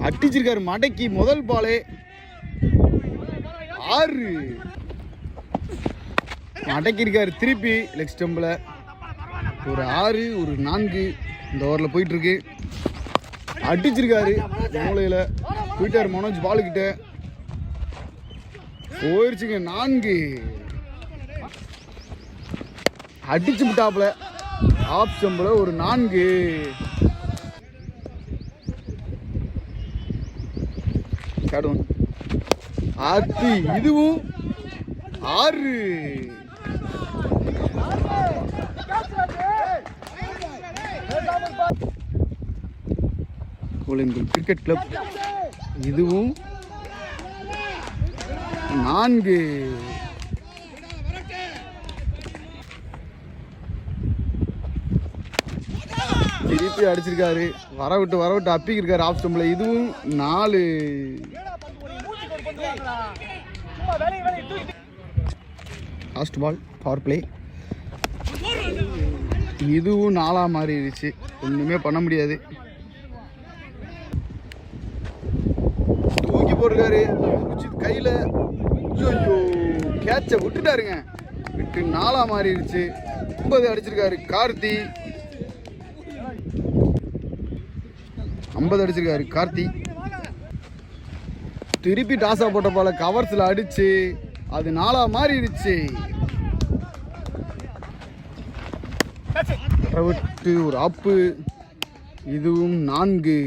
அடிச்சிருக்காரு மடக்கி முதல் பாலே 6 மடக்கிருக்காரு திருப்பி லெக் ஸ்டம்பில். ஒரு 6 ஒரு 4 இந்த ஓவரில் போயிட்டு இருக்கு. அடிச்சிருக்காரு மூளையில் போயிட்டாரு மனோஜ் பாலுக்கிட்ட. போயிருச்சுங்க 4 அடிச்சு விட்டாப்புல ஆஃப் ஸ்டம்பில் ஒரு 4. அது இதுவும் 6. கோலிங்கல் கிரிக்கெட் கிளப் இதுவும் 4. திருப்பி அடிச்சிருக்காரு. வரவிட்டு அப்பிக்கிருக்காரு ஆஃப் ஸ்டம்பில். இதுவும் 4. Last ball power play. இதுவும் 4 மாறிடுச்சு. ஒன்றுமே பண்ண முடியாது. தூக்கி போட்டிருக்காரு கையில். ஐயோ கேட்சை விட்டுட்டாருங்க. விட்டு 4 மாறிடுச்சு. 50 அடிச்சிருக்காரு கார்த்தி. 50 அடிச்சிருக்காரு கார்த்தி. திருப்பி டாஸா போட்ட போல கவர்ஸில் அடிச்சு அது 4 மாறிடுச்சு. விட்டு ஒரு அப்பு. இதுவும் 4.